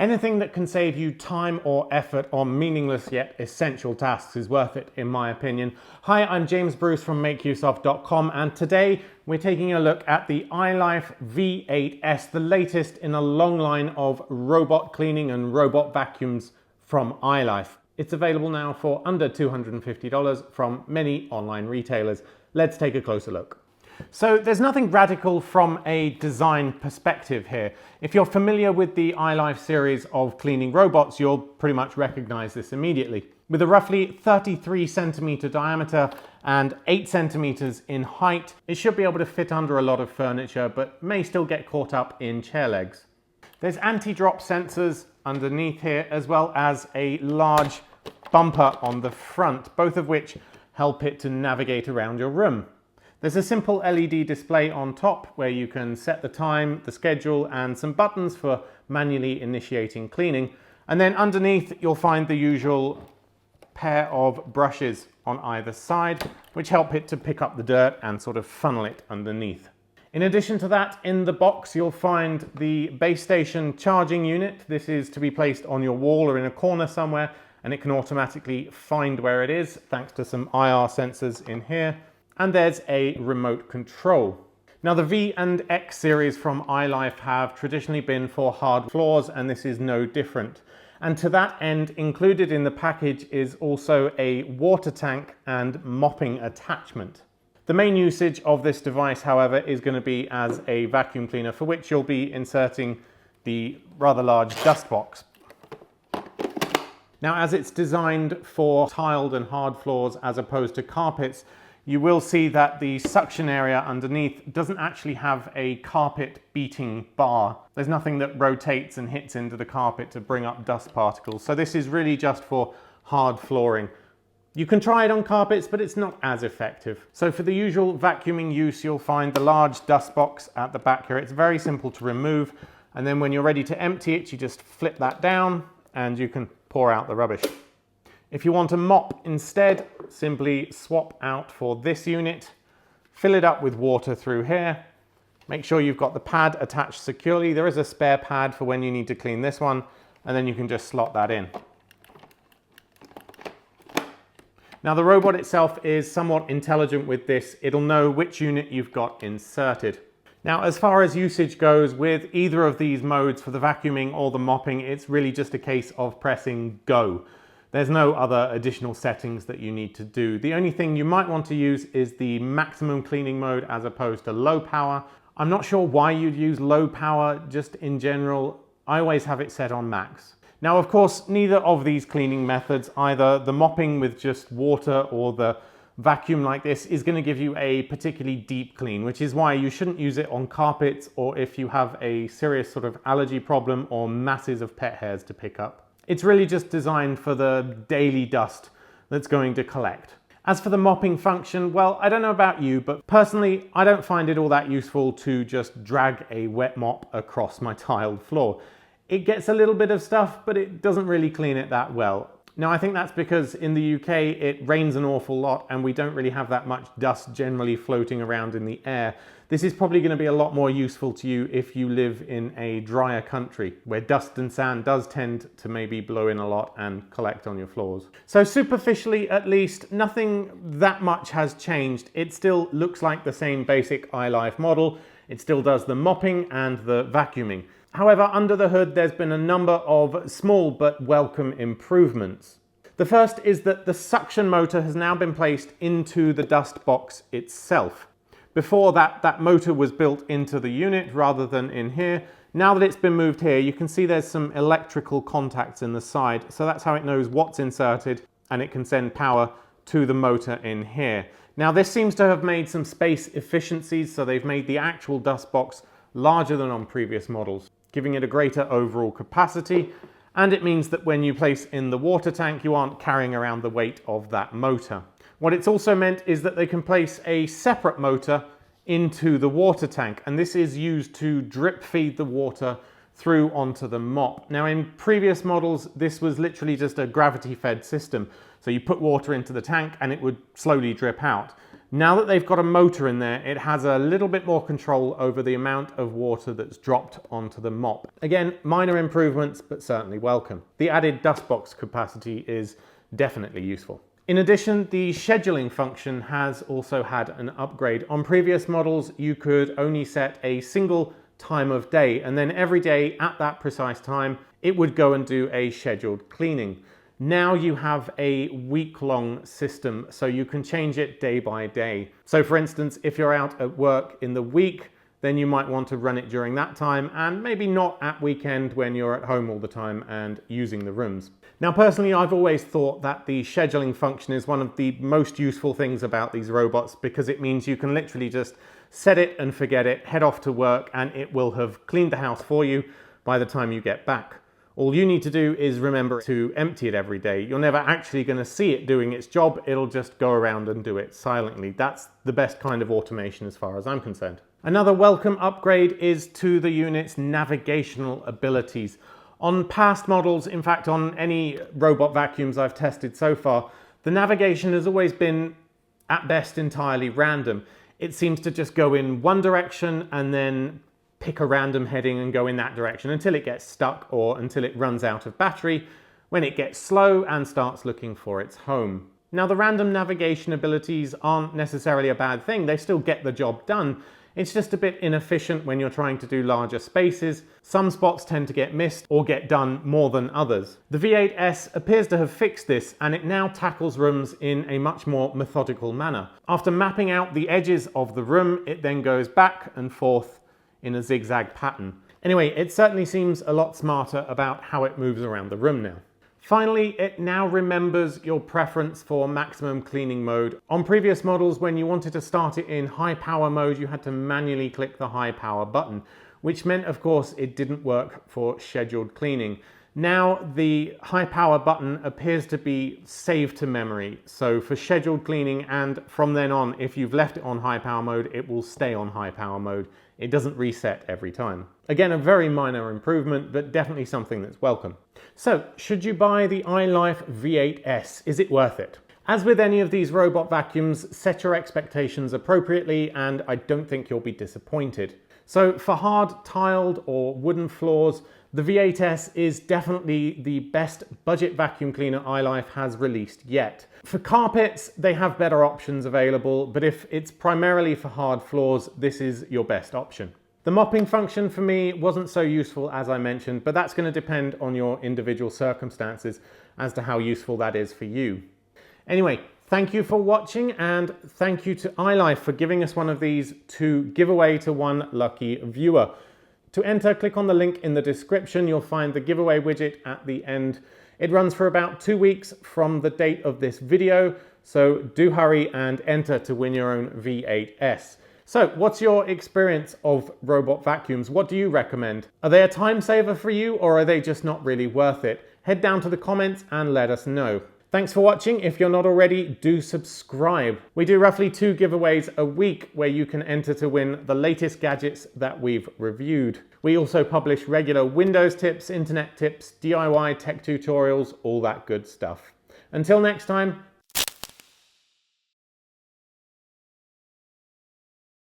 Anything that can save you time or effort on meaningless yet essential tasks is worth it, in my opinion. Hi, I'm James Bruce from MakeUseOf.com, and today we're taking a look at the iLife V8S, the latest in a long line of robot cleaning and robot vacuums from iLife. It's available now for under $250 from many online retailers. Let's take a closer look. So there's nothing radical from a design perspective here. If you're familiar with the iLife series of cleaning robots, you'll pretty much recognize this immediately. With a roughly 33 centimeter diameter and 8 centimeters in height, it should be able to fit under a lot of furniture, but may still get caught up in chair legs. There's anti-drop sensors underneath here, as well as a large bumper on the front, both of which help it to navigate around your room. There's a simple LED display on top where you can set the time, the schedule, and some buttons for manually initiating cleaning. And then underneath, you'll find the usual pair of brushes on either side, which help it to pick up the dirt and sort of funnel it underneath. In addition to that, in the box, you'll find the base station charging unit. This is to be placed on your wall or in a corner somewhere, and it can automatically find where it is thanks to some IR sensors in here. And there's a remote control. Now, the V and X series from iLife have traditionally been for hard floors, and this is no different. And to that end, included in the package is also a water tank and mopping attachment. The main usage of this device, however, is going to be as a vacuum cleaner, for which you'll be inserting the rather large dust box. Now, as it's designed for tiled and hard floors as opposed to carpets, you will see that the suction area underneath doesn't actually have a carpet beating bar. There's nothing that rotates and hits into the carpet to bring up dust particles. So this is really just for hard flooring. You can try it on carpets, but it's not as effective. So for the usual vacuuming use, you'll find the large dust box at the back here. It's very simple to remove. And then when you're ready to empty it, you just flip that down and you can pour out the rubbish. If you want a mop instead, simply swap out for this unit, fill it up with water through here, make sure you've got the pad attached securely. There is a spare pad for when you need to clean this one, and then you can just slot that in. Now, the robot itself is somewhat intelligent with this. It'll know which unit you've got inserted. Now, as far as usage goes, with either of these modes for the vacuuming or the mopping, it's really just a case of pressing go. There's no other additional settings that you need to do. The only thing you might want to use is the maximum cleaning mode as opposed to low power. I'm not sure why you'd use low power, just in general. I always have it set on max. Now, of course, neither of these cleaning methods, either the mopping with just water or the vacuum like this, is going to give you a particularly deep clean, which is why you shouldn't use it on carpets or if you have a serious sort of allergy problem or masses of pet hairs to pick up. It's really just designed for the daily dust that's going to collect. As for the mopping function, well, I don't know about you, but personally, I don't find it all that useful to just drag a wet mop across my tiled floor. It gets a little bit of stuff, but it doesn't really clean it that well. Now, I think that's because in the UK, it rains an awful lot and we don't really have that much dust generally floating around in the air. This is probably going to be a lot more useful to you if you live in a drier country where dust and sand does tend to maybe blow in a lot and collect on your floors. So superficially, at least, nothing that much has changed. It still looks like the same basic iLife model. It still does the mopping and the vacuuming. However, under the hood, there's been a number of small but welcome improvements. The first is that the suction motor has now been placed into the dust box itself. Before that motor was built into the unit rather than in here. Now that it's been moved here, you can see there's some electrical contacts in the side. So that's how it knows what's inserted and it can send power to the motor in here. Now, this seems to have made some space efficiencies. So they've made the actual dust box larger than on previous models, giving it a greater overall capacity, and it means that when you place in the water tank, you aren't carrying around the weight of that motor. What it's also meant is that they can place a separate motor into the water tank, and this is used to drip feed the water through onto the mop. Now, in previous models, this was literally just a gravity-fed system. So you put water into the tank and it would slowly drip out. Now that they've got a motor in there, it has a little bit more control over the amount of water that's dropped onto the mop. Again, minor improvements, but certainly welcome. The added dust box capacity is definitely useful. In addition, the scheduling function has also had an upgrade. On previous models, you could only set a single time of day, and then every day at that precise time, it would go and do a scheduled cleaning. Now you have a week-long system, so you can change it day by day. So for instance, if you're out at work in the week, then you might want to run it during that time and maybe not at weekend when you're at home all the time and using the rooms. Now personally, I've always thought that the scheduling function is one of the most useful things about these robots, because it means you can literally just set it and forget it, head off to work, and it will have cleaned the house for you by the time you get back. All you need to do is remember to empty it every day. You're never actually going to see it doing its job. It'll just go around and do it silently. That's the best kind of automation as far as I'm concerned. Another welcome upgrade is to the unit's navigational abilities. On past models, in fact on any robot vacuums I've tested so far, the navigation has always been at best entirely random. It seems to just go in one direction and then pick a random heading and go in that direction until it gets stuck or until it runs out of battery, when it gets slow and starts looking for its home. Now, the random navigation abilities aren't necessarily a bad thing. They still get the job done. It's just a bit inefficient when you're trying to do larger spaces. Some spots tend to get missed or get done more than others. The V8S appears to have fixed this, and it now tackles rooms in a much more methodical manner. After mapping out the edges of the room, it then goes back and forth in a zigzag pattern. Anyway, it certainly seems a lot smarter about how it moves around the room now. Finally, it now remembers your preference for maximum cleaning mode. On previous models, when you wanted to start it in high power mode, you had to manually click the high power button, which meant, of course, it didn't work for scheduled cleaning. Now the high power button appears to be saved to memory. So for scheduled cleaning, and from then on, if you've left it on high power mode, it will stay on high power mode. It doesn't reset every time. Again, a very minor improvement, but definitely something that's welcome. So, should you buy the iLife V8S? Is it worth it? As with any of these robot vacuums, set your expectations appropriately, and I don't think you'll be disappointed. So for hard tiled or wooden floors, the V8S is definitely the best budget vacuum cleaner iLife has released yet. For carpets, they have better options available, but if it's primarily for hard floors, this is your best option. The mopping function for me wasn't so useful as I mentioned, but that's going to depend on your individual circumstances as to how useful that is for you. Anyway, thank you for watching, and thank you to iLife for giving us one of these to give away to one lucky viewer. To enter, click on the link in the description. You'll find the giveaway widget at the end. It runs for about 2 weeks from the date of this video, so do hurry and enter to win your own V8S. So, what's your experience of robot vacuums? What do you recommend? Are they a time saver for you, or are they just not really worth it? Head down to the comments and let us know. Thanks for watching. If you're not already, do subscribe. We do roughly 2 giveaways a week where you can enter to win the latest gadgets that we've reviewed. We also publish regular Windows tips, internet tips, DIY tech tutorials, all that good stuff. Until next time,